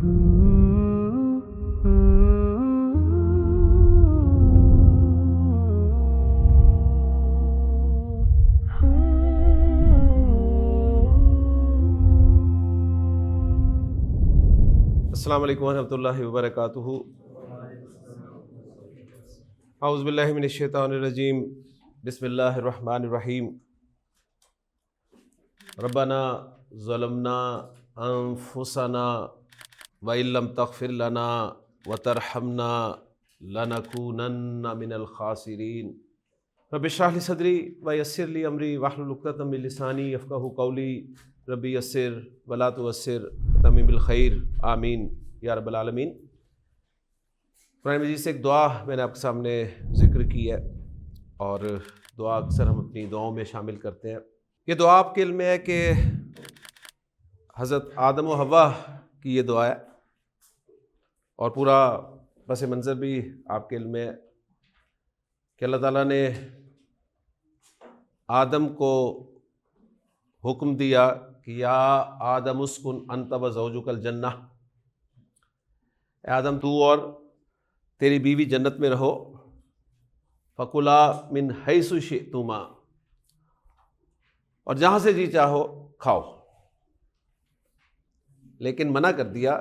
अस्सलामु अलैकुम वरहमतुल्लाहि वबरकातुहू। औज़ु बिल्लाहि मिनश शैतानिर रजीम। बिस्मिल्लाहिर रहमानिर रहीम। रब्बना ज़लमना अनफुसना व इल्लम तग़फिर लना व तरहमना लनकूनन्ना मिनल खासिरीन। रब्बि इश्रह लिी सदरी व यस्सिर ली अमरी वहलुल उक़दतम मिन लिसानी यफ़क़हू क़ौली। रब्बी यस्सिर वला तुअस्सिर वतम्मिम बिल खैर आमीन या रब्बल आलमीन। कुरान मजीद से एक दुआ मैंने आपके सामने ज़िक्र की है और दुआ अक्सर हम अपनी दुआओं में शामिल करते हैं। ये दुआ आपके इल्म में है कि हज़रत आदम व हव्वा की ये दुआ है और पूरा पस मंज़र भी आपके इल्म में है कि अल्लाह ताला ने आदम को हुक्म दिया कि या आदम उस्कुन अंत व ज़ौजुकल जन्नह, आदम तू और तेरी बीवी जन्नत में रहो। फ़कुला मिन हैसु शिअ्तुमा, और जहाँ से जी चाहो खाओ। लेकिन मना कर दिया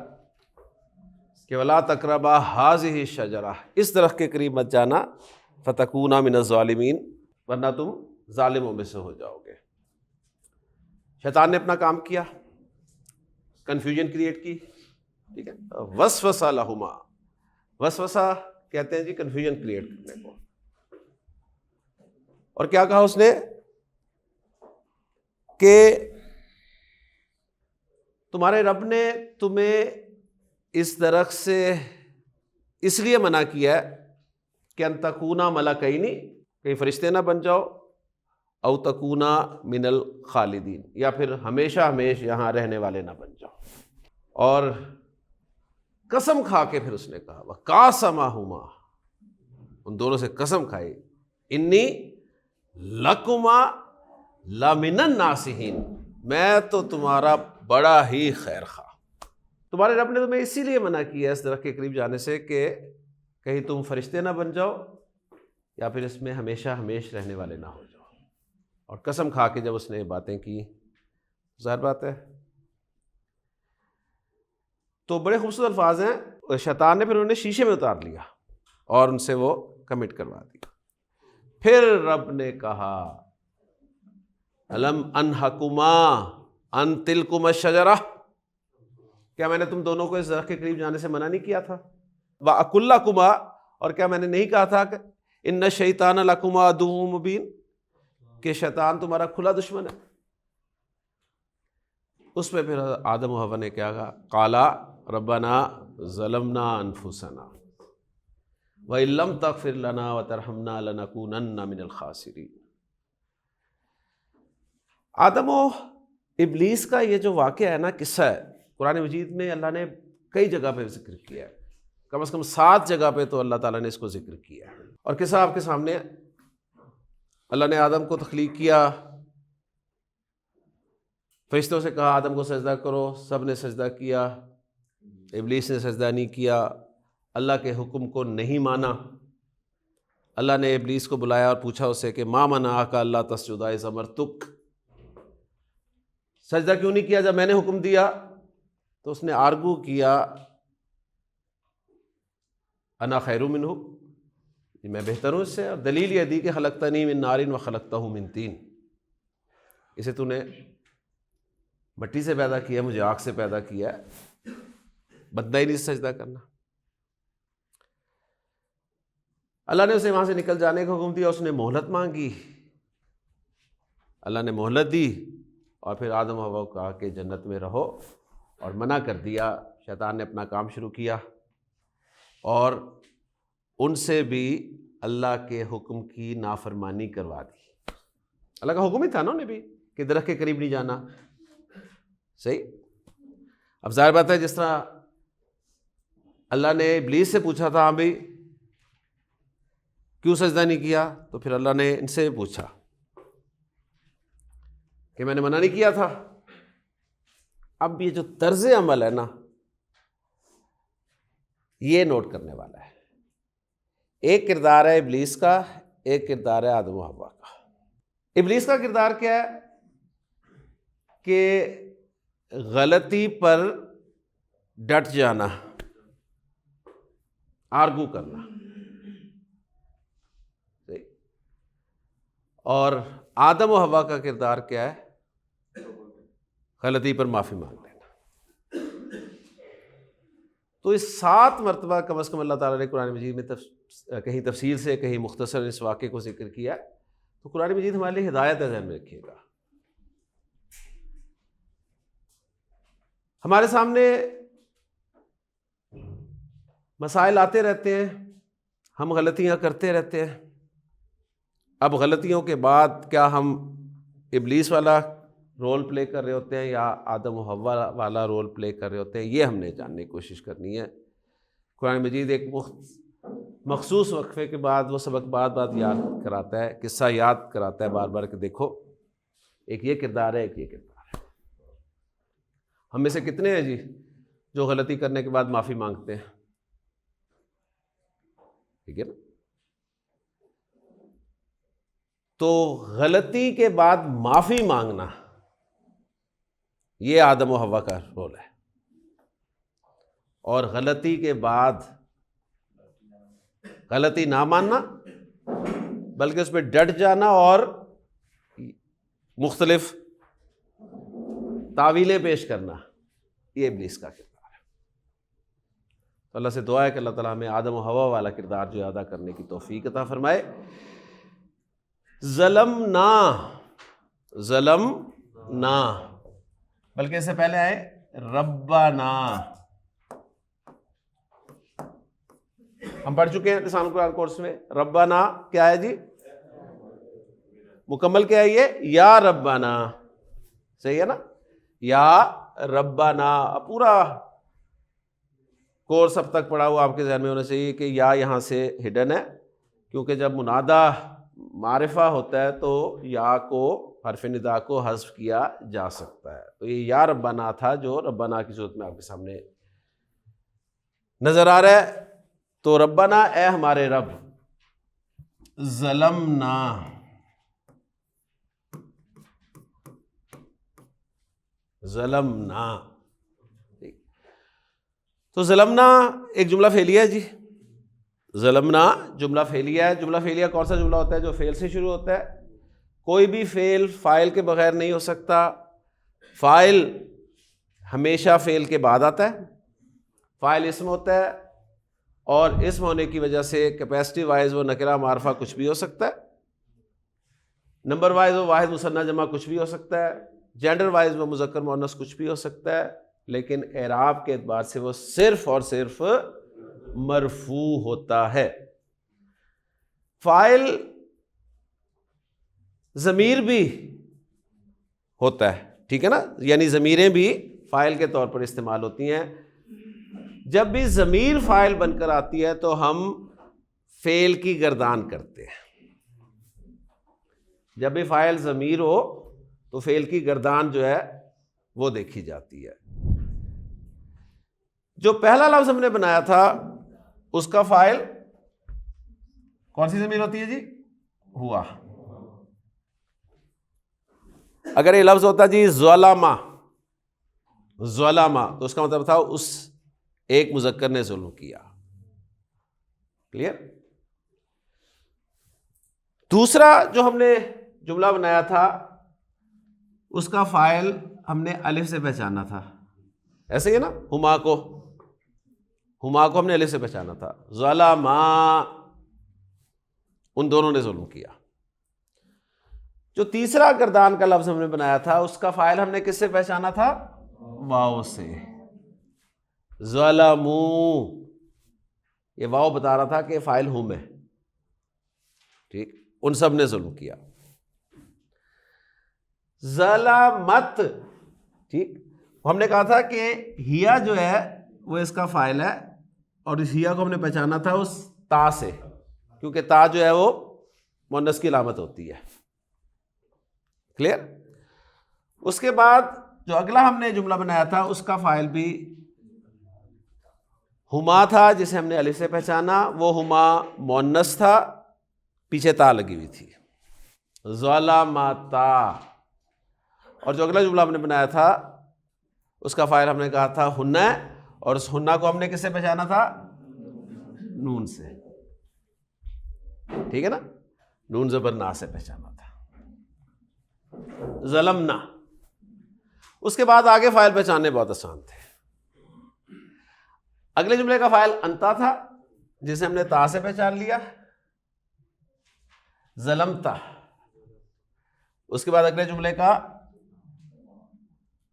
कि वला तक़रबा हाज़िहि शजरा, इस दरख़्त के करीब मत जाना। फ़तकूना मिनज़ ज़ालिमीन, वरना तुम ज़ालिमों में से हो जाओगे। शैतान ने अपना काम किया, कन्फ्यूजन क्रिएट की, ठीक है। वसवसा लहुमा, वसवसा कहते हैं जी कन्फ्यूजन क्रिएट करने को। और क्या कहा उसने कि तुम्हारे रब ने तुम्हें इस दरख्त से इसलिए मना किया है कि अन तकूना मलकैनी, कहीं फरिश्ते ना बन जाओ, औ तकूना मिनल खालिदीन, या फिर हमेशा हमेश यहाँ रहने वाले ना बन जाओ। और कसम खा के फिर उसने कहा वह कासमाहुमा, उन दोनों से कसम खाई, इन्नी लकुमा लमिनन नासिहीन, मैं तो तुम्हारा बड़ा ही खैर खा। तुम्हारे रब ने तुम्हें इसीलिए मना किया इस दरख्त के करीब जाने से कि कहीं तुम फरिश्ते ना बन जाओ या फिर इसमें हमेशा हमेश रहने वाले ना हो जाओ। और कसम खा के जब उसने बातें की, ज़ाहिर बात है, तो बड़े खूबसूरत अल्फाज हैं। शैतान ने फिर उन्हें शीशे में उतार लिया और उनसे वो कमिट करवा दिया। फिर रब ने कहा अलम अनहकुमा अन तिलकुमा शजरा, क्या मैंने तुम दोनों को इस दरख्त के करीब जाने से मना नहीं किया था? व अकुल्ला कुमा, और क्या मैंने नहीं कहा था कि इन्न शैतान लकुमा अदुव्वुम मुबीन, कि शैतान तुम्हारा खुला दुश्मन है? उस पर फिर आदम और हव्वा ने क्या कहा, काला रब्बना ज़लमना अनफुसना व इल्लम तग़फिर लना व तरहमना लनकूनन्ना मिनल खासिरीन। आदम और इब्लीस का ये जो वाक़या है ना, किस्सा है, कुरान मजीद में अल्लाह ने कई जगह पे जिक्र किया है। कम से कम 7 जगह पे तो अल्लाह ताला ने इसको जिक्र किया है। और किस्सा आपके सामने, अल्लाह ने आदम को तख्लीक किया, फरिश्तों से कहा आदम को सजदा करो, सब ने सजदा किया, इब्लीस ने सजदा नहीं किया, अल्लाह के हुक्म को नहीं माना। अल्लाह ने इब्लीस को बुलाया और पूछा उससे कि मा मनाअका अल्ला तस्जुदा इज़ अमरतुक, सजदा क्यों नहीं किया जब मैंने हुक्म दिया? तो उसने आर्गू किया अना खैरु मिन्हु, मैं बेहतर हूँ इससे। और दलील ये दी कि खलक़तनी मिन नारिन व खलक़तहु मिन तीन, इसे तूने मिट्टी से पैदा किया, मुझे आग से पैदा किया है, बंदा ही नहीं सजदा करना। अल्लाह ने उसे वहाँ से निकल जाने का हुक्म दिया, उसने मोहलत मांगी, अल्लाह ने मोहलत दी और फिर आदम और हव्वा को कहा कि जन्नत में रहो, और मना कर दिया। शैतान ने अपना काम शुरू किया और उनसे भी अल्लाह के हुक्म की नाफरमानी करवा दी। अल्लाह का हुक्म ही था ना उन्हें भी कि दरख्त के करीब नहीं जाना, सही। अब जाहिर बात है, जिस तरह अल्लाह ने इब्लीस से पूछा था, हाँ भाई क्यों सजदा नहीं किया, तो फिर अल्लाह ने इनसे पूछा कि मैंने मना नहीं किया था। अब ये जो तर्ज अमल है ना, ये नोट करने वाला है। एक किरदार है इब्लीस का, एक किरदार है आदम व हव्वा का। इब्लीस का किरदार क्या है कि गलती पर डट जाना, आर्गू करना, और आदम व हव्वा का किरदार क्या है? गलती पर माफ़ी मांग लेना। तो इस 7 मरतबा कम अज़ कम अल्लाह ताला ने कुरान मजीद में कहीं तफसील से, कहीं मुख्तसर इस वाक़े को जिक्र किया। तो कुरान मजीद हमारे लिए हिदायत है, ध्यान में रखिएगा। हमारे सामने मसाइल आते रहते हैं, हम गलतियां करते रहते हैं। अब गलतियों के बाद क्या हम इब्लीस वाला रोल प्ले कर रहे होते हैं या आदम व हव्वा वाला रोल प्ले कर रहे होते हैं, ये हमने जानने की कोशिश करनी है। कुरान मजीद एक मखसूस वक्फे के बाद वो सबक बार बार याद कराता है, किस्सा याद कराता है बार बार कि देखो एक ये किरदार है, एक ये किरदार है। हम में से कितने हैं जी जो गलती करने के बाद माफ़ी मांगते हैं? ठीक है ना? तो गलती के बाद माफ़ी मांगना ये आदम व हव्वा का रोल है, और गलती के बाद गलती ना मानना बल्कि उस पर डट जाना और मुख्तलिफ तावीलें पेश करना, ये इब्लीस का किरदार है। तो अल्लाह से दुआ है कि अल्लाह ताला हमें आदम व हव्वा वाला किरदार जो अदा करने की तौफीक अता फरमाए। ज़लम ना, बल्कि इससे पहले आए रब्बाना। हम पढ़ चुके हैं लिसान कुरान कोर्स में। रब्बाना क्या है जी? मुकम्मल क्या है ये? या रब्बाना, सही है ना? या रब्बाना। पूरा कोर्स अब तक पढ़ा हुआ आपके ज़हन में होना चाहिए कि या यहाँ से हिडन है, क्योंकि जब मुनादा मारिफा होता है तो या को, हर्फ निदा को हज़्फ किया जा सकता है। तो ये या रब्बाना था जो रब्बाना की सूरत में आपके सामने नजर आ रहा है। तो रब्बाना, ए हमारे रब, ज़लमना, ज़लमना। तो ज़लमना एक जुमला फेलिया है जी। ज़लमना जुमला फेलिया है। जुमला फेलिया कौन सा जुमला होता है? जो फेल से शुरू होता है। कोई भी फेल फाइल के बगैर नहीं हो सकता। फाइल हमेशा फेल के बाद आता है। फाइल इसम होता है, और इसम होने की वजह से कैपेसिटी वाइज वो नकरा मारफा कुछ भी हो सकता है, नंबर वाइज वो वाहिद मुसन्ना जमा कुछ भी हो सकता है, जेंडर वाइज वो मुज़क्कर मुअन्नस कुछ भी हो सकता है, लेकिन एराब के एतबार से वो सिर्फ और सिर्फ मरफू होता है। फाइल ज़मीर भी होता है, ठीक है ना? यानी ज़मीरें भी फाइल के तौर पर इस्तेमाल होती हैं। जब भी ज़मीर फाइल बनकर आती है तो हम फेल की गर्दान करते हैं। जब भी फाइल ज़मीर हो तो फेल की गर्दान जो है वो देखी जाती है। जो पहला लफ्ज़ हमने बनाया था उसका फाइल कौन सी ज़मीर होती है जी? हुआ। अगर ये लफ्ज़ होता जी ज़लामा, ज़लामा, तो उसका मतलब था उस एक मुज़क्कर ने जुल्म किया। क्लियर? दूसरा जो हमने जुमला बनाया था उसका फाइल हमने अलिफ से पहचाना था, ऐसे ही ना? हुमा को हमने अलिफ से पहचाना था। ज़लामा, उन दोनों ने जुल्म किया। जो तीसरा गर्दान का लफ्ज़ हमने बनाया था उसका फाइल हमने किससे पहचाना था? वाव से। ज़लमू, ये वाव बता रहा था कि फाइल हूं मैं, ठीक? उन सब ने जुल्म किया। ज़लमत, ठीक? हमने कहा था कि हिया जो है वो इसका फाइल है, और इस हिया को हमने पहचाना था उस ता से, क्योंकि ता जो है वो मुअन्नस की अलामत होती है। क्लियर? उसके बाद जो अगला हमने जुमला बनाया था उसका फाइल भी हुमा था जिसे हमने अलिफ से पहचाना, वो हुमा मुअन्नस था, पीछे ता लगी हुई थी। ज़लमता, और जो अगला जुमला हमने बनाया था उसका फाइल हमने कहा था हुन्ना, और उस हुन्ना को हमने किससे पहचाना था? नून से, ठीक है ना, नून ज़बर ना से पहचाना था। ज़लमना। उसके बाद आगे फाइल पहचानने बहुत आसान थे। अगले जुमले का फाइल अंता था जिसे हमने ता से पहचान लिया, ज़लमता। उसके बाद अगले जुमले का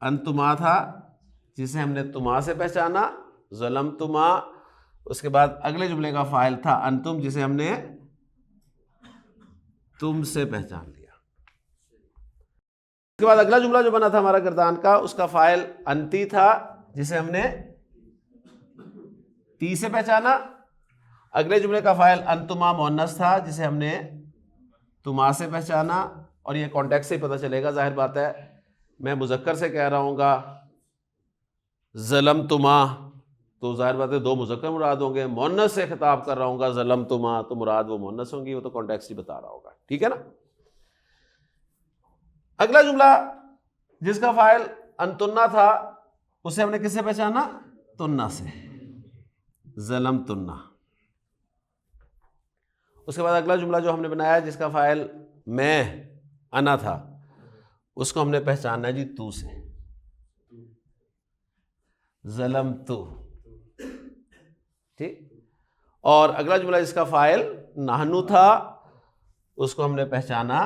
अंतुमा था जिसे हमने तुमा से पहचाना, ज़लमतुमा। उसके बाद अगले जुमले का फाइल था अंतुम जिसे हमने तुम से पहचान लिया। उसके बाद अगला जुमला जो बना था हमारा गर्दान का, उसका फाइल अंती था जिसे हमने ती से पहचाना। अगले जुमले का फाइल अंतुमा मुअन्नस था जिसे हमने तुमा से पहचाना। और ये कॉन्टेक्स्ट से ही पता चलेगा, जाहिर बात है मैं मुज़क्कर से कह रहा हूँगा ज़लमतुमा, तो जाहिर बात है दो मुज़क्कर मुराद होंगे। मुअन्नस से खिताब कर रहा हूँगा ज़लमतुमा, तो मुराद वो मुअन्नस होंगी, वो तो कॉन्टेक्स्ट ही बता रहा होगा, ठीक है ना। अगला जुमला जिसका फाइल अंतुन्ना था उसे हमने किससे पहचाना? तुन्ना से, ज़लमतुन्ना। उसके बाद अगला जुमला जो हमने बनाया जिसका फाइल मैं अना था, उसको हमने पहचाना जी तू से, ज़लमतु, ठीक। और अगला जुमला जिसका फाइल नाहनु था उसको हमने पहचाना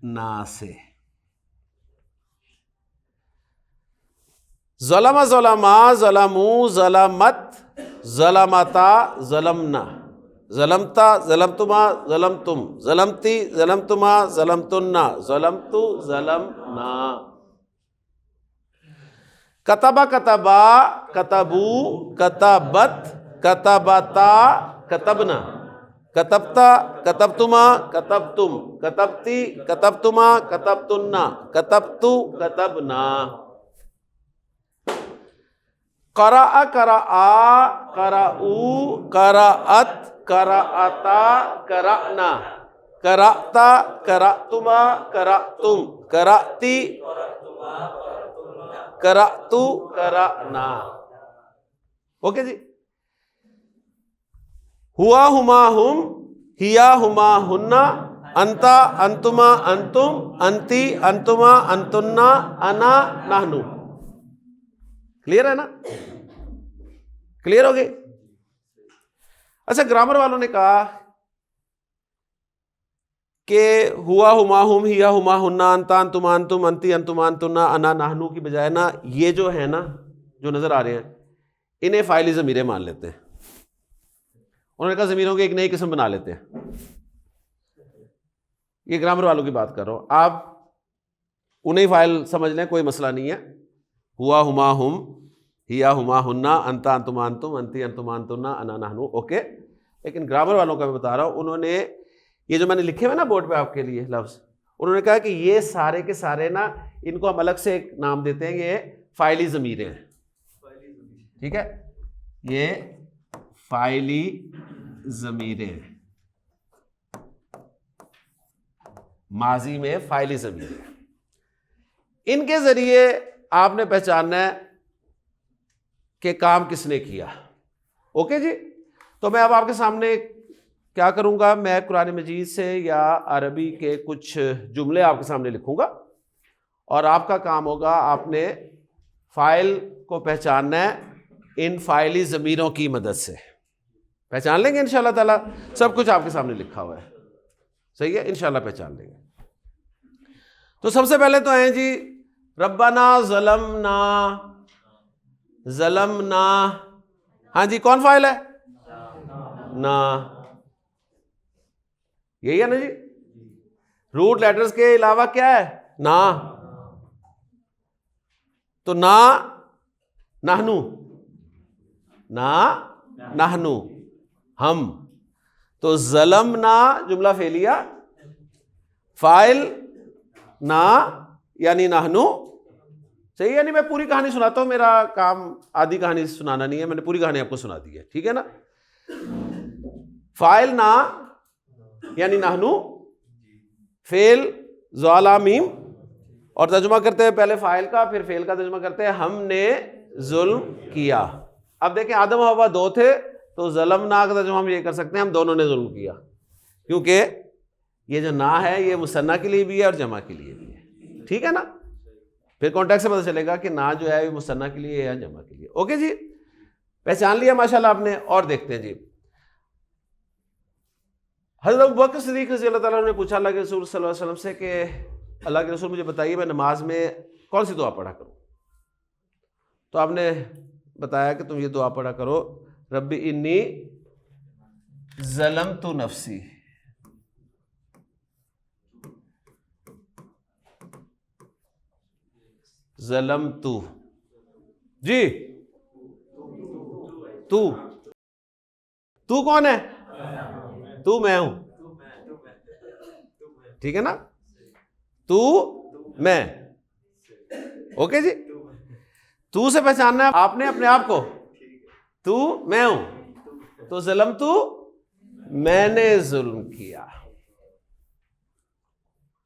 ना से। ज़लमा ज़लमा ज़लमू ज़लमत ज़लमता ज़लमना, ज़लमता ज़लमतुमा ज़लमतुम ज़लमती ज़लमतुमा ज़लमतुन्ना ज़लमतु ज़लमना। कतबा कतबा कतबू कतबत कतबता कतबना, कतबता कतबतुमा कतबतुम कतबती कतबतुमा कतबतुन्ना कतबतु कतबना। क़राअ क़राआ क़राऊ क़राअत क़राअता क़राअना, क़राअता क़राअतुमा क़राअतुम क़राअती क़राअतु क़राअना। ओके जी। हुआ हुमा हुम हिया हुमा हुन्ना अंता अंतुमा अंतुम अंती अंतुमा अंतुन्ना अना नहनु। क्लियर है ना? क्लियर हो गई? अच्छा, ग्रामर वालों ने कहा कि हुआ हुमा हुम हिया हुमा हुन्ना अंता अंतुमा अंतुम अंती अंतुमा अंतुन्ना अना नहनु की बजाय ना ये जो है ना, जो नजर आ रहे हैं, इन्हें फाइली ज़मीरें मान लेते हैं। उन्होंने कहा ज़मीरों की एक नई किस्म बना लेते हैं। ये ग्रामर वालों की बात कर रहा हूं, आप उन्हें फाइल समझ लें, कोई मसला नहीं है। हुआ हुमा हुम हिया हुमा हुन्ना अंता अंतुमा अंतुम अंती अंतुमा अंतुन्ना अना नहनु, ओके। लेकिन ग्रामर वालों का मैं बता रहा हूं, उन्होंने ये जो मैंने लिखे हुए ना बोर्ड पे आपके लिए लफ्ज़, उन्होंने कहा कि ये सारे के सारे ना, इनको हम अलग से एक नाम देते हैं, ये फाइली ज़मीरें हैं, ठीक है। ये फाइली ज़मीरें, माजी में फाइली ज़मीरें, इनके ज़रिए आपने पहचानना है कि काम किसने किया। ओके जी। तो मैं अब आपके सामने क्या करूंगा, मैं कुरान मजीद से या अरबी के कुछ जुमले आपके सामने लिखूंगा और आपका काम होगा, आपने फाइल को पहचानना है इन फाइली ज़मीरों की मदद से। पहचान लेंगे इंशाल्लाह ताला, सब कुछ आपके सामने लिखा हुआ है, सही है, इंशाल्लाह पहचान लेंगे। तो सबसे पहले तो हैं जी रब्बना ज़लमना, ज़लमना, हाँ जी, कौन फाइल है? ना, यही है ना जी। रूट लेटर्स के अलावा क्या है? ना। तो ना नहनु, ना नहनु, हम। तो ज़लमना जुमला फेलिया, फाइल ना यानी नहनु, सही है? नहीं, मैं पूरी कहानी सुनाता हूं, मेरा काम आधी कहानी सुनाना नहीं है, मैंने पूरी कहानी आपको सुना दी है, ठीक है ना। फाइल ना यानी नाहनु, फेल ज़ाला मीम, और तर्जुमा करते हैं पहले फाइल का फिर फेल का तर्जुमा करते हैं हमने जुल्म किया। अब देखें आदम और हव्वा दो थे, तो ज़लमना का तर्जुमा हम ये कर सकते हैं हम दोनों ने जुल्म किया, क्योंकि ये जो ना है ये मुसन्ना के लिए भी है और जमा के लिए भी है, ठीक है ना। फिर कॉन्टेक्स्ट से पता चलेगा कि ना जो है ये मुसन्ना के लिए है या जमा के लिए। ओके जी, पहचान लिया माशाल्लाह आपने। और देखते हैं जी, हज़रत अबू बकर सिद्दीक़ रज़ी अल्लाह ताला ने पूछा अल्लाह के रसूल सल्लल्लाहु अलैहि वसल्लम से कि अल्लाह के रसूल मुझे बताइए मैं नमाज में कौन सी दुआ पढ़ा करूं। तो आपने बताया कि तुम ये दुआ पढ़ा करो, रब्बी इन्नी ज़लमतु नफ्सी, ज़लमतु जी, तू कौन है? तू मैं हूं, ठीक है ना, तू मैं। ओके जी, तू से पहचानना है आपने अपने आप को, तू मैं हूं, तो ज़लम तू मैंने जुल्म किया,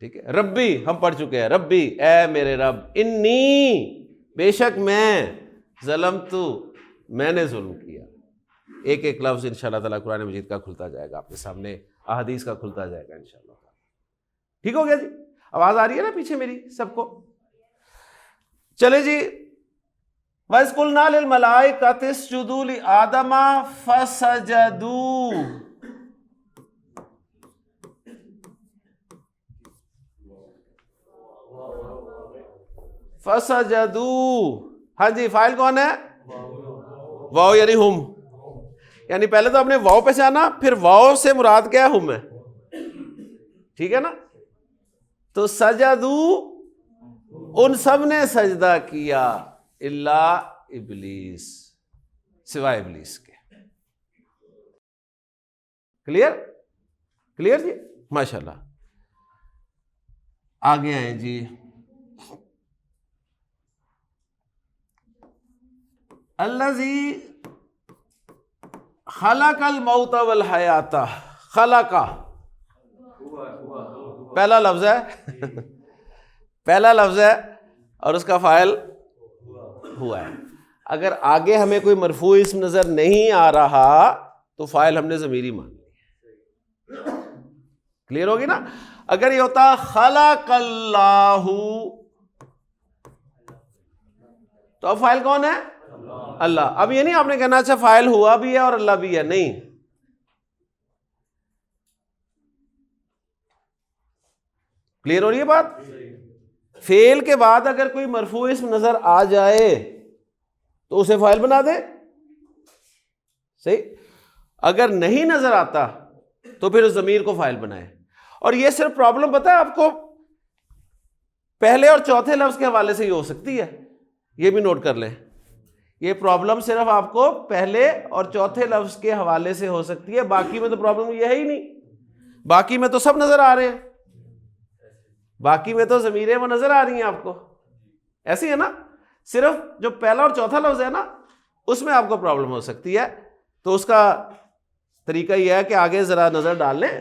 ठीक है। रब्बी हम पढ़ चुके हैं, रब्बी ए मेरे रब, इन्नी बेशक मैं, ज़लम तू मैंने जुल्म किया। एक एक लफ्ज इंशाअल्लाह ताला कुरान मजीद का खुलता जाएगा आपके सामने, अहादीस का खुलता जाएगा इंशाअल्लाह। ठीक हो गया जी, आवाज आ रही है ना पीछे मेरी सबको? चले जी, वज़कुलना लिल मलाइकति इसजुदू लि आदमा फसजदू, फसजदू, हाँ जी, फाइल कौन है? वाओ यानी हुम, यानी पहले तो आपने वाओ पहचाना, फिर वाओ से मुराद क्या है? हुम है, ठीक है ना। तो सजदू उन सब ने सजदा किया, इल्ला इब्लीस, सिवाय इब्लीस के। क्लियर? क्लियर जी, माशाल्लाह। आगे आए जी, अल्लज़ी खलक़ल मौत वल हयाता, खलक़ा पहला लफ्ज है पहला लफ्ज है और उसका फाइल हुआ है। अगर आगे हमें कोई मरफू इस्म नजर नहीं आ रहा तो फाइल हमने ज़मीरी मान ली। क्लियर होगी ना? अगर ये होता खलक़ल्लाहु, तो अब फाइल कौन है? अल्लाह। अब ये नहीं आपने कहना अच्छा फाइल हुआ भी है और अल्लाह भी है, नहीं। क्लियर हो रही है बात? फेल के बाद अगर कोई मरफू इस्म नजर आ जाए तो उसे फाइल बना दे, सही। अगर नहीं नजर आता तो फिर उस ज़मीर को फाइल बनाए। और ये सिर्फ प्रॉब्लम पता है आपको पहले और चौथे लफ्ज के हवाले से ही हो सकती है, ये भी नोट कर लें। ये प्रॉब्लम सिर्फ आपको पहले और चौथे लफ्ज के हवाले से हो सकती है, बाकी में तो प्रॉब्लम ये है ही नहीं। बाकी में तो सब नजर आ रहे हैं, बाकी में तो ज़मीरें वो नजर आ रही हैं आपको, ऐसी है ना। सिर्फ जो पहला और चौथा लफ्ज है ना, उसमें आपको प्रॉब्लम हो सकती है। तो उसका तरीका यह है कि आगे जरा नजर डाल लें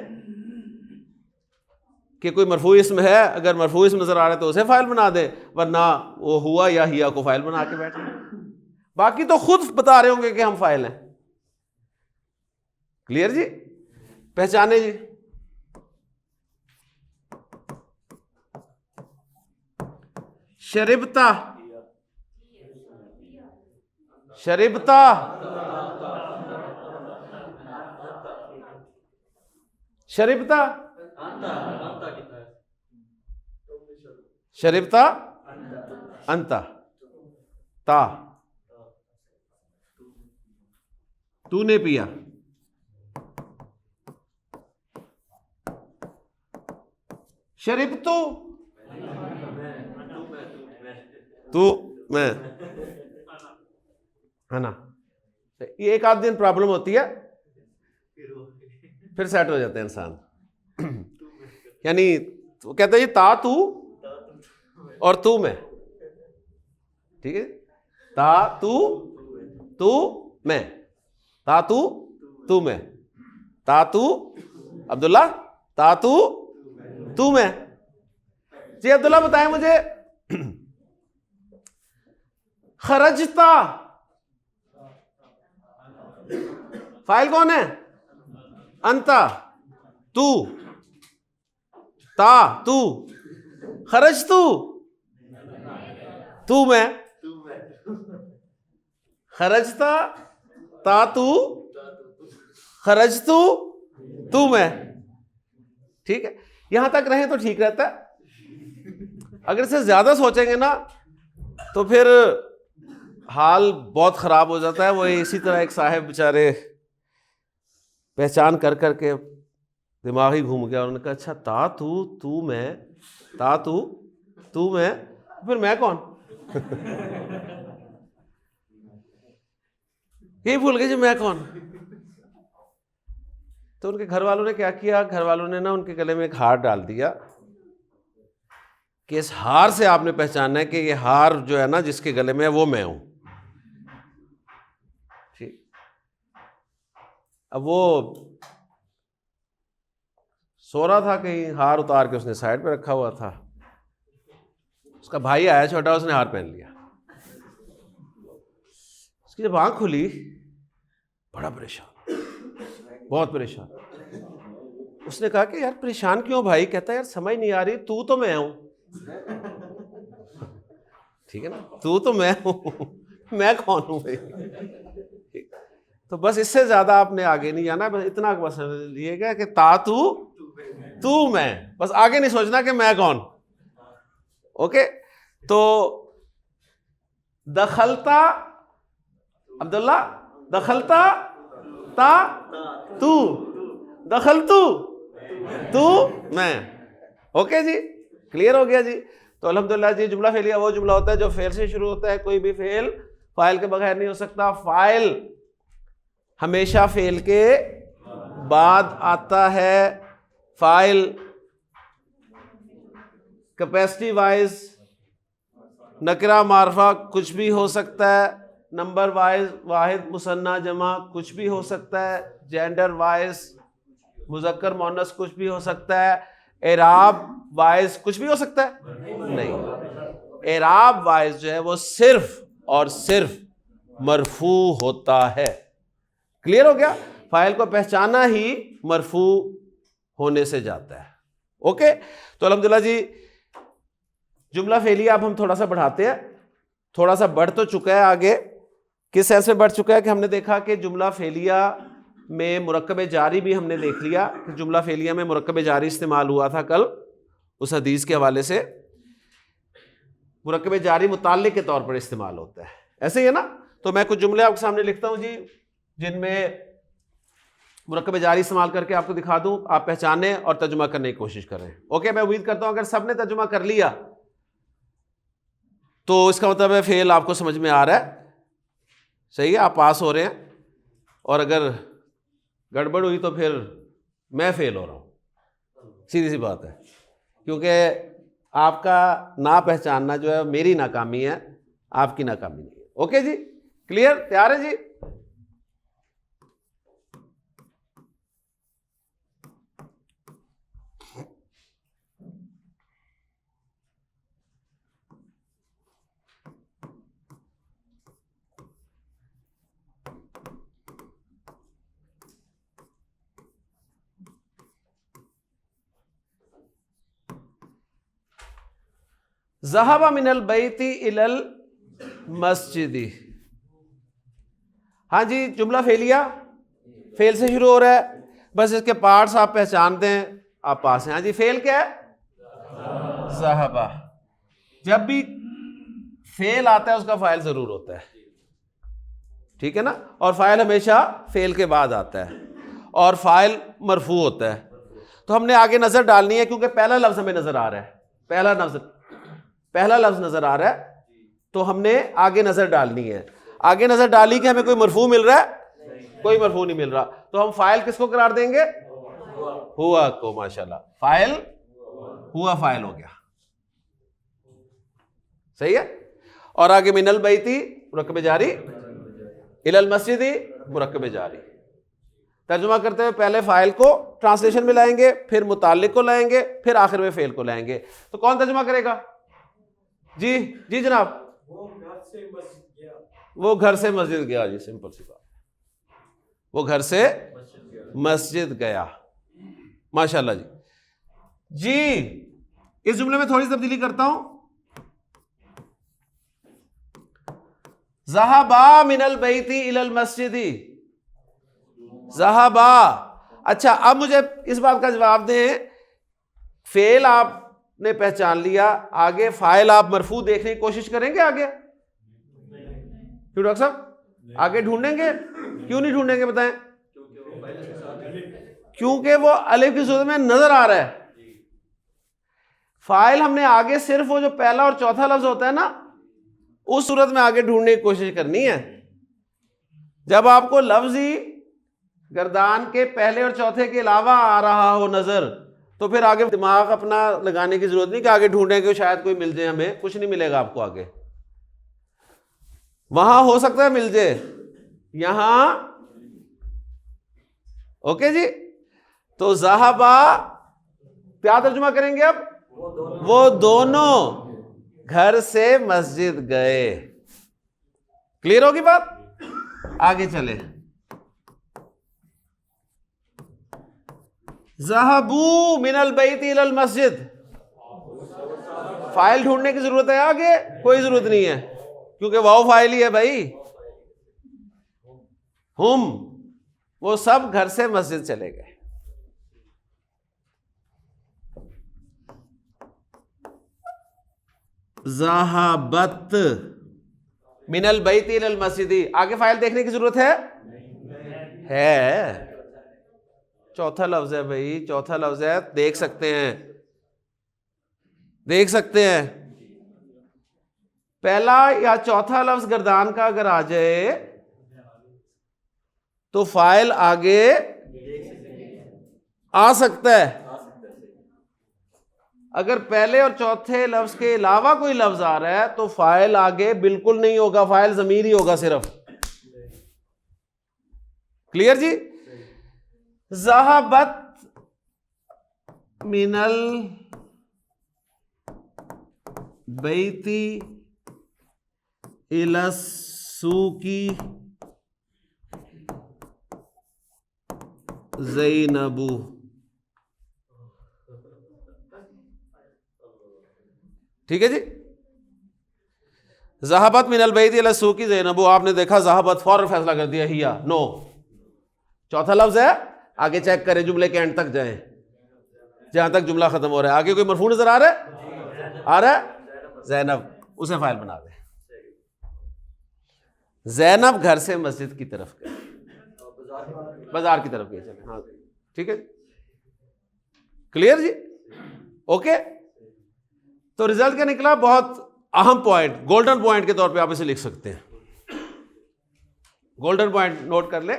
कि कोई मरफू इस्म है, अगर मरफू इस्म नजर आ रहा है तो उसे फाइल बना दे, वरना वो हुआ या हिया को फाइल बना के बैठे। बाकी तो खुद बता रहे होंगे कि हम फाइल हैं। क्लियर जी? पहचाने जी। शरिबता, शरिबता, शरिबता, शरिबता अंता, ता तूने पिया, शरिबतु तू मैं, है ना। ये एक आध दिन प्रॉब्लम होती है, फिर सेट हो जाते हैं इंसान। यानी तो कहते हैं ता तू और तू मैं, ठीक है, ता तू तू मैं, ता तू मैं, ता तू अब्दुल्ला, ता तू मैं। जी अब्दुल्ला बताएं मुझे, खरजता फाइल कौन है? अंता, तू, ता तू, खरज तू मैं, खरजता ता तू, खरज तू मैं। ठीक है, यहां तक रहे तो ठीक रहता है। अगर इससे ज्यादा सोचेंगे ना तो फिर हाल बहुत खराब हो जाता है। वो इसी तरह एक साहब बेचारे पहचान कर करके दिमाग ही घूम गया। उन्होंने कहा अच्छा ता तू मैं, ता तू मैं, फिर मैं कौन? यही भूल गए जी मैं कौन। तो उनके घर वालों ने क्या किया, घर वालों ने ना उनके गले में एक हार डाल दिया कि इस हार से आपने पहचानना है कि ये हार जो है ना जिसके गले में है वो मैं हूं। ठीक, अब वो सो रहा था, कहीं हार उतार के उसने साइड पे रखा हुआ था। उसका भाई आया छोटा, उसने हार पहन लिया। उसकी जब आंख खुली, बड़ा परेशान, बहुत परेशान। उसने कहा कि यार परेशान क्यों भाई? कहता है यार समझ नहीं आ रही, तू तो मैं हूं। ठीक है ना, तू तो मैं हूं, मैं कौन हूं भाई? तो बस इससे ज्यादा आपने आगे नहीं जाना, बस इतना बस लिएगा कि ता तू मैं, बस आगे नहीं सोचना कि मैं कौन। ओके, तो दखलता अब्दुल्ला, दखलता ता तू, दखल तू मैं। ओके जी, क्लियर हो गया जी। तो अल्हम्दुलिल्लाह जी, जुमला फेलिया वो जुमला होता है जो फेल से शुरू होता है। कोई भी फेल फाइल के बगैर नहीं हो सकता। फाइल हमेशा फेल के बाद आता है। फाइल कैपेसिटी वाइज, नकरा मारफा कुछ भी हो सकता है, नंबर वाइज वाहिद मुसन्ना जमा कुछ भी हो सकता है, जेंडर वाइज मुजक्कर मोनस कुछ भी हो सकता है, एराब वाइज कुछ भी हो सकता है नहीं। एराब वाइज जो है वो सिर्फ और सिर्फ मरफू होता है। क्लियर हो गया? फाइल को पहचाना ही मरफू होने से जाता है। ओके, तो अल्हम्दुलिल्लाह जी, जुमला फेलिया अब हम थोड़ा सा बढ़ाते हैं। थोड़ा सा बढ़ तो चुका है आगे। किस सेंस में बढ़ चुका है कि हमने देखा कि जुमला फेलिया में मुरक्कब जारी भी हमने देख लिया कि जुमला फेलिया में मुरक्कब जारी इस्तेमाल हुआ था कल उस हदीस के हवाले से। मुरक्कब जारी मुताल्लिक के तौर पर इस्तेमाल होता है, ऐसे ही है ना। तो मैं कुछ जुमले आपके सामने लिखता हूं जी, जिनमें मुरक्कब जारी इस्तेमाल करके आपको दिखा दूं, आप पहचाने और तर्जुमा करने की कोशिश करें। ओके, मैं उम्मीद करता हूं अगर सबने तर्जुमा कर लिया तो इसका मतलब है फेल आपको समझ में आ रहा है, सही है, आप पास हो रहे हैं। और अगर गड़बड़ हुई तो फिर मैं फेल हो रहा हूं, सीधी सी बात है। क्योंकि आपका ना पहचानना जो है मेरी नाकामी है, आपकी नाकामी नहीं है। ओके जी, क्लियर? तैयार है जी? ज़हबा मिनल बैती इलल मस्जिदी। हाँ जी, जुमला फेलिया फेल से शुरू हो रहा है, बस इसके पार्ट्स आप पहचानते हैं, आप पास हैं। हाँ जी, फेल क्या है? ज़हबा। जब भी फेल आता है उसका फाइल जरूर होता है, ठीक है ना। और फाइल हमेशा फेल के बाद आता है और फाइल मरफू होता है। तो हमने आगे नजर डालनी है क्योंकि पहला लफ्ज हमें नजर आ रहा है, पहला लफ्ज नजर आ रहा है, तो हमने आगे नजर डालनी है। आगे नजर डाली कि हमें कोई मरफू मिल रहा है, कोई मरफू नहीं मिल रहा, तो हम फाइल किसको करार देंगे? हुआ को। माशाल्लाह, फाइल हुआ फाइल हो गया, सही है। और आगे मिनल बैती मुरक्कब जारी, इलल मस्जिदी मुरक्कब जारी। तर्जुमा करते हुए पहले फाइल को ट्रांसलेशन में लाएंगे, फिर मुताल्लिक को लाएंगे, फिर आखिर में फेल को लाएंगे। तो कौन तर्जुमा करेगा? जी जी जनाब। वो घर से मस्जिद गया जी, सिंपल सी बात। वो घर से मस्जिद गया। माशाल्लाह जी। जी इस जुमले में थोड़ी सी तब्दीली करता हूं। ज़हाबा मिनल बैती इलल मस्जिदी, ज़हाबा। अच्छा, अब मुझे इस बात का जवाब दें, फेल आपने पहचान लिया, आगे फाइल आप मरफू देखने की कोशिश करेंगे आगे? क्यों डॉक्टर साहब? आगे ढूंढेंगे? क्यों नहीं ढूंढेंगे बताएं? क्योंकि वो अलिफ की सूरत में नजर आ रहा है। फाइल हमने आगे सिर्फ वो जो पहला और चौथा लफ्ज होता है ना, उस सूरत में आगे ढूंढने की कोशिश करनी है। जब आपको लफ्ज ही गर्दान के पहले और चौथे के अलावा आ रहा हो नजर, तो फिर आगे दिमाग अपना लगाने की जरूरत नहीं कि आगे ढूंढेंगे शायद कोई मिल जाए। हमें कुछ नहीं मिलेगा आपको आगे। वहां हो सकता है मिल जाए, यहां ओके जी। तो ज़हाबा क्या तर्जुमा करेंगे अब? वो दोनों घर से मस्जिद गए। क्लियर होगी बात? आगे चले। ज़हबू मिनल बैती इलल मस्जिद, फाइल ढूंढने की जरूरत है आगे? कोई जरूरत नहीं है, क्योंकि वाओ फाइल ही है भाई। हुम, वो सब घर से मस्जिद चले गए। ज़हाबत मिनल बैती इलल मस्जिदी, आगे फाइल देखने की जरूरत है? चौथा लफ्ज है भाई, चौथा लफ्ज है, देख सकते हैं, देख सकते हैं। पहला या चौथा लफ्ज गर्दान का अगर आ जाए तो फाइल आगे आ सकता है। अगर पहले और चौथे लफ्ज के अलावा कोई लफ्ज आ रहा है तो फाइल आगे बिल्कुल नहीं होगा, फाइल ज़मीर ही होगा सिर्फ। क्लियर जी? ज़हाबत मिनल बैती इलस सूकी ज़ैनबू। ठीक है जी। ज़हाबत मिनल बैती इलस सूकी ज़ैनबू, आपने देखा ज़हाबत, फौरन फैसला कर दिया हिया, नो। चौथा लफ्ज है, आगे चेक करें, जुमले के एंड तक जाएं, जहां तक जुमला खत्म हो रहा है। आगे कोई मरफू नजर आ रहा है? आ रहा है? ज़ैनब, उसे फाइल बना दे। ज़ैनब घर से मस्जिद की तरफ गए, बाजार की तरफ गए। चले, हाँ ठीक है, क्लियर जी? ओके। तो रिजल्ट क्या निकला? बहुत अहम पॉइंट, गोल्डन पॉइंट के तौर पे आप इसे लिख सकते हैं। गोल्डन पॉइंट नोट कर ले।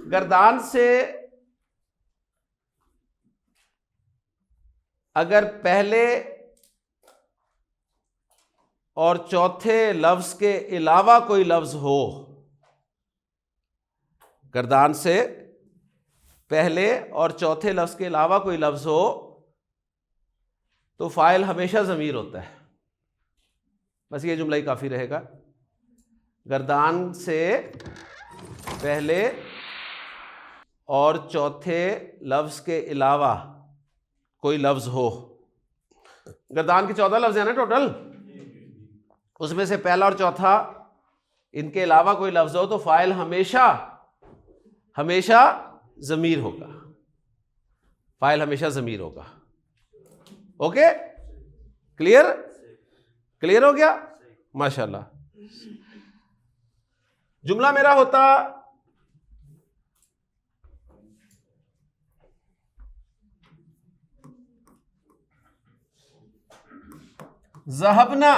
गर्दान से अगर पहले और चौथे लफ्ज के अलावा कोई लफ्ज हो, गर्दान से पहले और चौथे लफ्ज के अलावा कोई लफ्ज हो, तो फाइल हमेशा ज़मीर होता है। बस ये जुमला ही काफ़ी रहेगा। गर्दान से पहले और चौथे लफ्ज के अलावा कोई लफ्ज हो, गर्दान के 14 लफ्ज है ना टोटल, उसमें से पहला और चौथा इनके अलावा कोई लफ्ज हो, तो फाइल हमेशा हमेशा ज़मीर होगा। फाइल हमेशा ज़मीर होगा। Okay, clear? क्लियर हो गया? माशाल्लाह। जुमला मेरा होता ज़हबना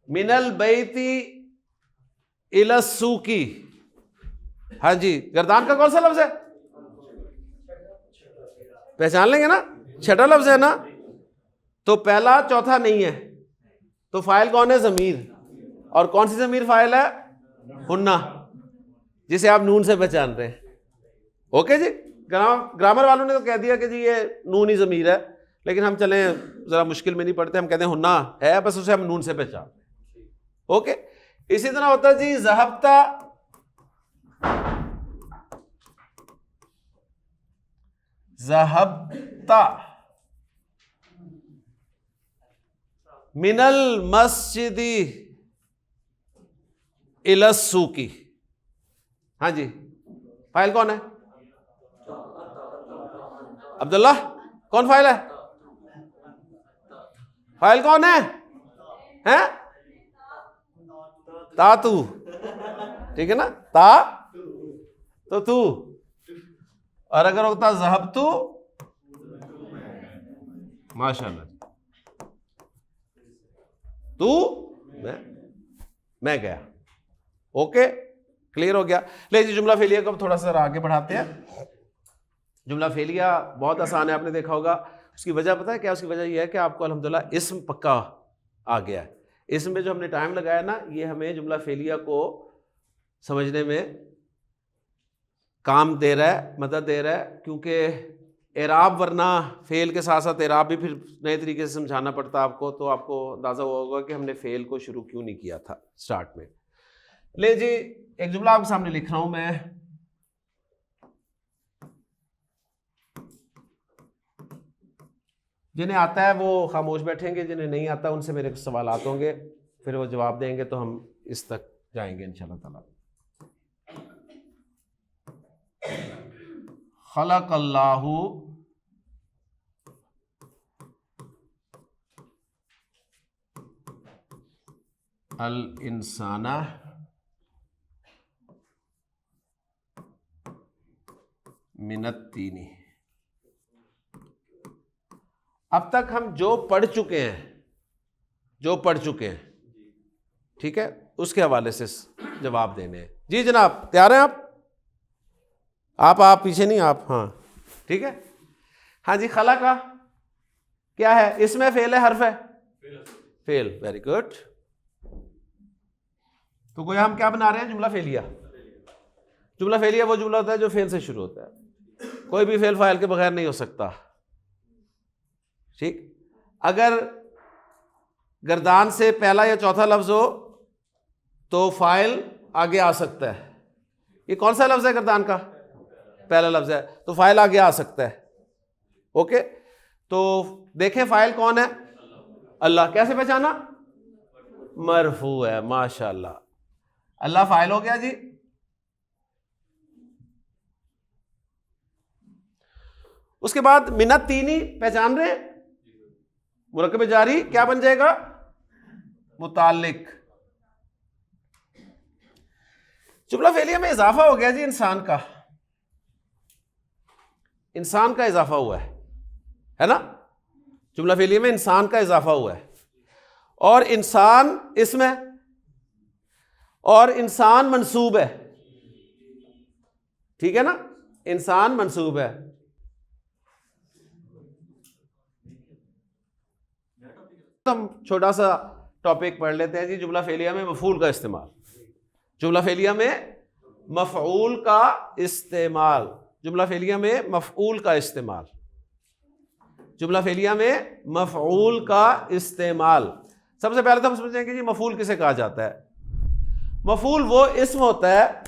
मिनल बैती इलस सूकी। हाँ जी, गर्दान का कौन सा लफ्ज है? पहचान लेंगे ना, छठा लफ्ज है ना। तो पहला चौथा नहीं है, तो फाइल कौन है? ज़मीर। और कौन सी ज़मीर फाइल है? हुन्ना, जिसे आप नून से पहचान रहे हैं। ओके जी, ग्रामर वालों ने तो कह दिया कि जी ये नून ही ज़मीर है, लेकिन हम चलें ज़रा मुश्किल में नहीं पड़ते, हम कहते हैं हुन्ना है, बस उसे हम नून से पहचान रहे हैं। ओके, इसी तरह होता है जी ज़हबता, ज़हबता मिनल मस्जिदी इलस सूकी। हाँ जी, फाइल कौन है? अब्दुल्ला, कौन फाइल है? फाइल कौन है? हैं? तातू, ठीक है ना, ता तो तू, और अगर होता ज़हबतू, माशाल्लाह, तू मैं गया। ओके, क्लियर हो गया। ले जी, जुमला फेलिया को थोड़ा सा आगे बढ़ाते हैं। जुमला फेलिया बहुत आसान है, आपने देखा होगा। उसकी वजह पता है क्या? उसकी वजह यह है कि आपको अल्हम्दुलिल्लाह इस्म पक्का आ गया है। इसम में जो हमने टाइम लगाया ना, ये हमें जुमला फेलिया को समझने में काम दे रहा है, मदद दे रहा है, क्योंकि एराब, वरना फेल के साथ साथ एराब भी फिर नए तरीके से समझाना पड़ता आपको, तो आपको अंदाज़ा हुआ होगा कि हमने फेल को शुरू क्यों नहीं किया था स्टार्ट में। ले जी, एक जुमला आपके सामने लिख रहा हूं मैं। जिन्हें आता है वो खामोश बैठेंगे, जिन्हें नहीं आता उनसे मेरे सवालात होंगे, फिर वो जवाब देंगे तो हम इस तक जाएंगे इंशाअल्लाह ताला। खलक़ल्लाहु अल इंसाना मिनत्तीनी। अब तक हम जो पढ़ चुके हैं, ठीक है, उसके हवाले से जवाब देने हैं। जी जनाब, तैयार हैं आप पीछे नहीं, आप, हाँ ठीक है। हाँ जी, खला का क्या है? इसमें फेल है, हर्फ है फेल, वेरी गुड। तो कोई हम क्या बना रहे हैं? जुमला फेलिया। जुमला फेलिया वो जुमला होता है जो फेल से शुरू होता है। कोई भी फेल फाइल के बगैर नहीं हो सकता, ठीक। अगर गर्दान से पहला या चौथा लफ्ज हो तो फाइल आगे आ सकता है। ये कौन सा लफ्ज है? गर्दान का पहला लफ्ज है, तो फाइल आगे आ सकता है। ओके, तो देखें फाइल कौन है? अल्लाह। कैसे पहचाना? मरफू है, माशाअल्लाह, अल्लाह फाइल हो गया जी। उसके बाद मिनत तीनी पहचान रहे, मुरक्कब जारी क्या बन जाएगा? मुताल्लिक। जुमला फेलिया में इजाफा हो गया जी, इंसान का इजाफा हुआ है ना। जुमला फेलिया में इंसान का इजाफा हुआ है, और इंसान इसमें, और इंसान मंसूब है, ठीक है ना, इंसान मंसूब है। हम छोटा सा टॉपिक पढ़ लेते हैं जी, जुमला फेलिया में मफूल का इस्तेमाल। जुमला फेलिया में मफऊल का इस्तेमाल, जुमला फेलिया में मफऊल का इस्तेमाल, जुमला फेलिया में मफऊल का इस्तेमाल। सबसे पहले तो हम समझेंगे जी मफूल किसे कहा जाता है। मफूल वो इस्म होता है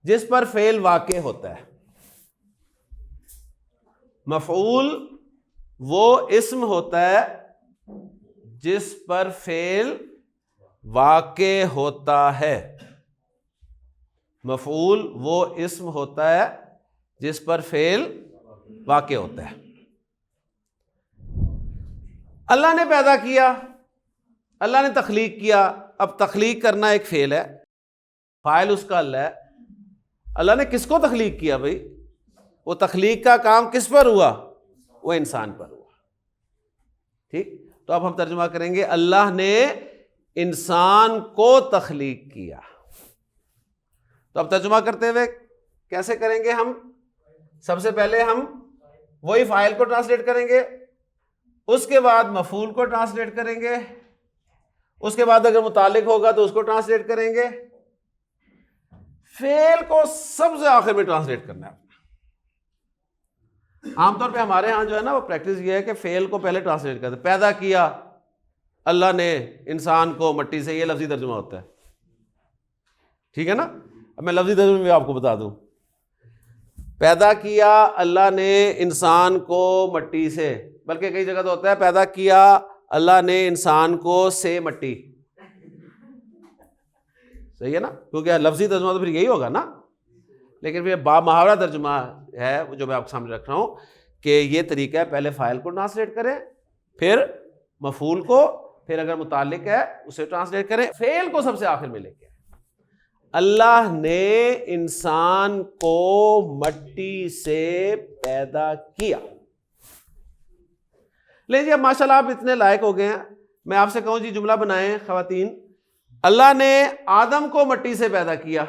जिस पर फेल वाक़े होता है। मफऊल वो इस्म होता है जिस पर फेल वाक़े होता है। मफऊल वो इस्म होता है जिस पर फेल वाक़े होता है। अल्लाह ने पैदा किया, अल्लाह ने तख्लीक किया। अब तख्लीक करना एक फेल है, फाइल उसका अल्लाह है। अल्लाह ने किसको तख्लीक किया भाई? वो तख्लीक का काम किस पर हुआ? वो इंसान पर हुआ, ठीक। तो अब हम तर्जुमा करेंगे, अल्लाह ने इंसान को तख्लीक किया। तो अब तर्जुमा करते हुए कैसे करेंगे हम? सबसे पहले हम वही फाइल को ट्रांसलेट करेंगे, उसके बाद मफूल को ट्रांसलेट करेंगे, उसके बाद अगर मुतालिक होगा तो उसको ट्रांसलेट करेंगे, फेल को सबसे आखिर में ट्रांसलेट करना है। आमतौर पे हमारे यहां जो है ना वो प्रैक्टिस ये है कि फेल को पहले ट्रांसलेट करते, पैदा किया अल्लाह ने इंसान को मट्टी से, ये लफ्जी तर्जुमा होता है, ठीक है ना। अब मैं लफ्जी तर्जुमा भी आपको बता दूं, पैदा किया अल्लाह ने इंसान को मट्टी से, बल्कि कई जगह तो होता है पैदा किया अल्लाह ने इंसान को से मट्टी, सही है ना, क्योंकि लफ्जी तर्जुमा तो फिर यही होगा ना। लेकिन फिर मुहावरा तर्जुमा है जो मैं आपके सामने रख रहा हूं कि ये तरीका है, पहले फाइल को ट्रांसलेट करें, फिर मफूल को, फिर अगर मुतालिक है उसे ट्रांसलेट करें, फेल को सबसे आखिर में लेके। अल्लाह ने इंसान को मट्टी से पैदा किया। लीजिए अब माशाल्लाह आप इतने लायक हो गए हैं, मैं आपसे कहूं जी जुमला बनाएं खवातीन। अल्लाह ने आदम को मट्टी से पैदा किया,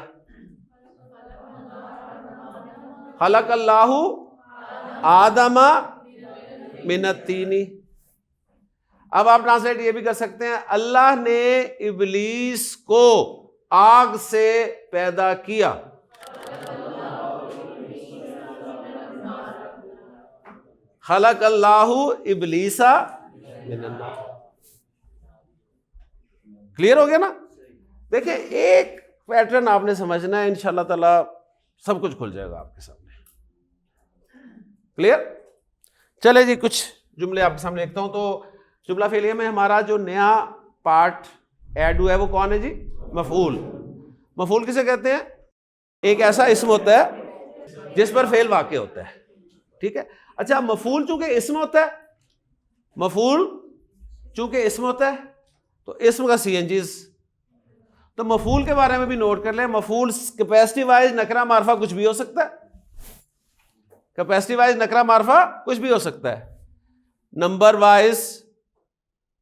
खलक़ल्लाहु आदमा मिनत्तीनी। अब आप ट्रांसलेट ये भी कर सकते हैं, अल्लाह ने इब्लीस को आग से पैदा किया। खलक़ल्लाहु इब्लीसा मिनन्नार। क्लियर हो गया ना। देखिए एक पैटर्न आपने समझना है, इंशाअल्लाह ताला सब कुछ खुल जाएगा आपके सामने। क्लियर। चले जी कुछ जुमले आपके सामने लिखता हूं। तो जुमला फेलिया में हमारा जो नया पार्ट ऐड हुआ है वो कौन है जी? मफूल। मफूल किसे कहते हैं? एक ऐसा इस्म होता है जिस पर फेल वाक़े होता है, ठीक है। अच्छा, मफूल चूंकि इस्म होता है, मफूल चूंकि इस्म होता है तो इस्म का सीएनजीज, तो मफूल के बारे में भी नोट कर लें। मफूल कैपेसिटी वाइज नकरा मारफा कुछ भी हो सकता है, कैपेसिटी वाइज नकरा मारफा कुछ भी हो सकता है, नंबर वाइज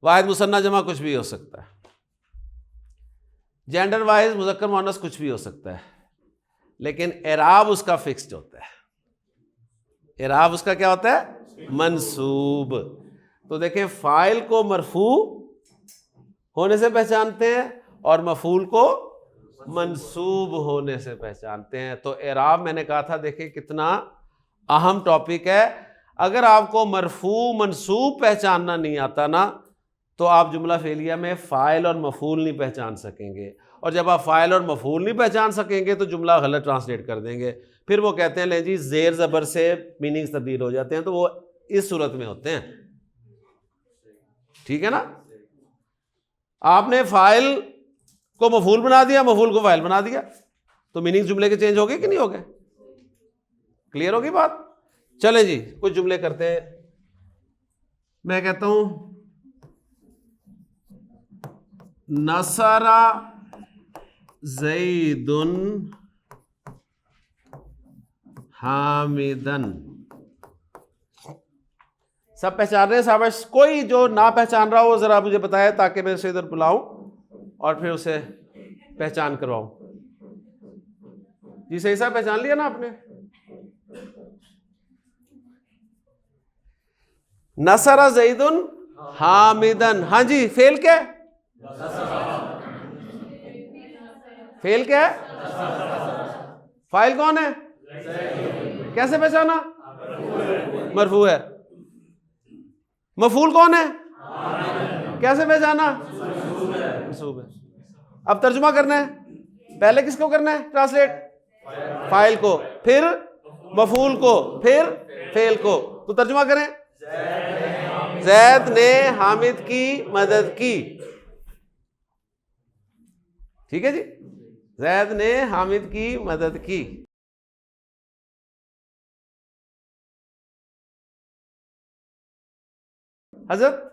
वाहिद मुसन्ना जमा कुछ भी हो सकता है, जेंडर वाइज मुज़क्कर मुअन्नस कुछ भी हो सकता है, लेकिन एराब उसका फिक्स्ड होता है। एराब उसका क्या होता है? मंसूब। तो देखें, फाइल को मरफू होने से पहचानते हैं और मफूल को मंसूब होने से पहचानते हैं। तो एराब मैंने कहा था, देखिए कितना अहम टॉपिक है। अगर आपको मरफू मंसूब पहचानना नहीं आता ना, तो आप जुमला फेलिया में फ़ाइल और मफूल नहीं पहचान सकेंगे, और जब आप फ़ाइल और मफूल नहीं पहचान सकेंगे तो जुमला गलत ट्रांसलेट कर देंगे। फिर वो कहते हैं ले जी ज़ेर ज़बर से मीनिंग्स तब्दील हो जाते हैं, तो वो इस सूरत में होते हैं, ठीक है ना। आपने फ़ाइल को मफूल बना दिया, मफूल को फ़ाइल बना दिया, तो मीनिंग जुमले के चेंज हो गए कि नहीं हो गए? क्लियर होगी बात। चले जी कुछ जुमले करते हैं। मैं कहता हूं नसरा ज़ैदुन हामिदन। सब पहचान रहे हैं शाबाश। कोई जो ना पहचान रहा हो जरा मुझे बताए, ताकि मैं उसे इधर बुलाऊं और फिर उसे पहचान करवाऊं। जी सही साहब, पहचान लिया ना आपने? नसरा ज़ैदुन हामिदन। हाँ जी, फेल क्या है? फेल क्या है? फाइल कौन है? कैसे पहचाना? मरफू है। मफूल कौन है? कैसे पहचाना? मंसूब है। अब तर्जुमा करना है, पहले किसको करना है ट्रांसलेट? फाइल को, फिर मफूल को, फिर फेल को। तो तर्जुमा करें, ज़ैद ने हामिद की मदद की। ठीक है जी, ज़ैद ने हामिद की मदद की। हजरत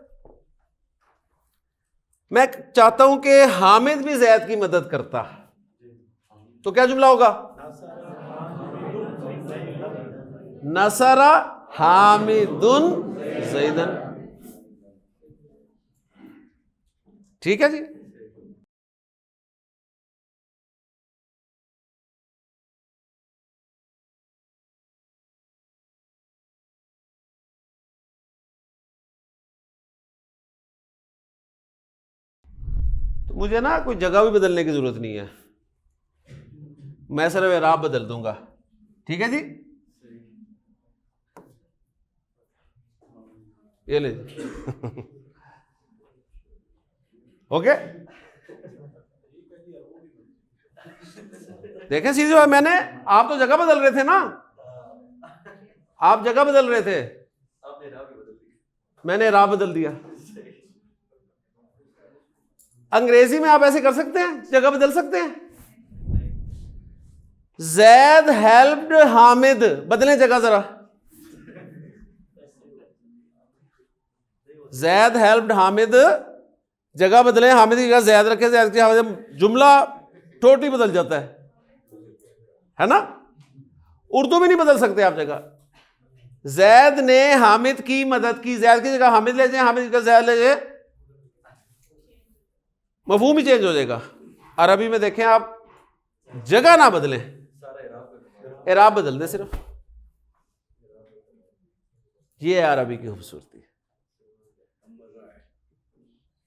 मैं चाहता हूं कि हामिद भी ज़ैद की मदद करता, तो क्या जुमला होगा? नसरा हामिदुन ज़ैदन। ठीक है जी। तो मुझे ना कोई जगह भी बदलने की जरूरत नहीं है, मैं सिर्फ एराब बदल दूंगा। ठीक है जी, ये ले ओके। देखें सीधे बात, मैंने, आप तो जगह बदल रहे थे ना, आप जगह बदल रहे थे, मैंने एराब बदल दिया। अंग्रेजी में आप ऐसे कर सकते हैं, जगह बदल सकते हैं। जैद हेल्प्ड हामिद, बदलें जगह जरा। जैद हेल्प्ड हामिद, जगह बदलें, हामिद की जगह जैद रखे, जैद की जगह, जुमला टोटली बदल जाता है ना। उर्दू में नहीं बदल सकते आप जगह। जैद ने हामिद की मदद की, जैद की जगह हामिद ले जाए, हामिद की जगह जैद ले जाए, मफहूम ही चेंज हो जाएगा। अरबी में देखें आप, जगह ना बदलें, एराब बदल दे सिर्फ। ये है अरबी की खूबसूरती।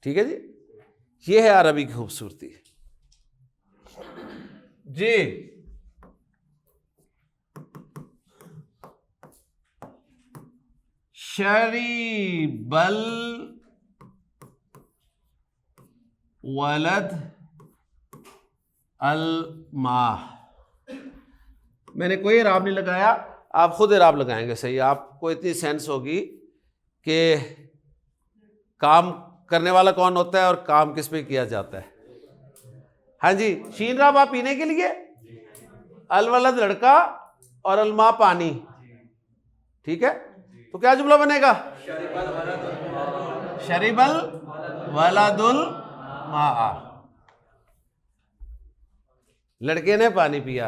ठीक है जी, ये है अरबी की खूबसूरती जी। शरीबल वलद अल माह, मैंने कोई इराब नहीं लगाया, आप खुद इराब लगाएंगे। सही, आपको इतनी सेंस होगी कि काम करने वाला कौन होता है और काम किस पे किया जाता है। हाँ जी, शीन राब आप पीने के लिए, अल वलद लड़का और अल माह पानी। ठीक है, तो क्या जुमला बनेगा? शरीबल वलदुल माह, लड़के ने पानी पिया।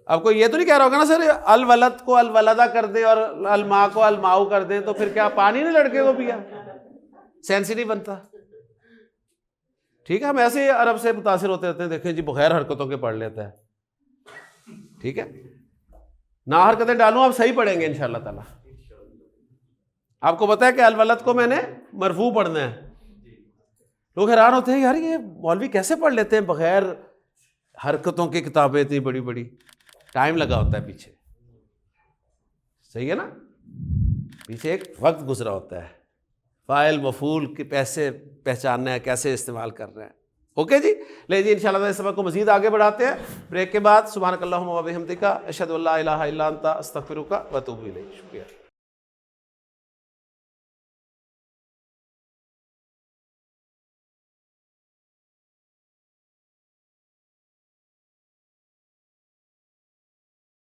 अब कोई ये तो नहीं कह रहा होगा ना सर अल वलद को अल वलदा कर दे और अल माह को अल माऊ कर दे, तो फिर क्या पानी ने लड़के को पिया? सेंस ही नहीं बनता। ठीक है, हम ऐसे अरब से मुतासिर होते रहते हैं, देखें जी बगैर हरकतों के पढ़ लेता है। ठीक है, ना हरकतें डालूं, आप सही पढ़ेंगे इंशाअल्लाह ताला। आपको पता है कि अल वलद को मैंने मरफू पढ़ना है। लोग हैरान होते हैं, यार ये मौलवी कैसे पढ़ लेते हैं बगैर हरकतों की किताबें इतनी बड़ी बड़ी, टाइम लगा होता है पीछे। सही है ना, पीछे एक वक्त गुजरा होता है, फ़ाइल मफ़ूल के पैसे पहचानना है, कैसे इस्तेमाल कर रहे हैं। ओके जी, ले जी इंशाअल्लाह इस सबक को मज़ीद आगे बढ़ाते हैं ब्रेक के बाद। सुब्हानकल्लाहुम्मा व बिहम्दिका अशहदु अल्ला इलाहा इल्ला अंता अस्तगफिरुका व अतूबु इलैक। शुक्रिया।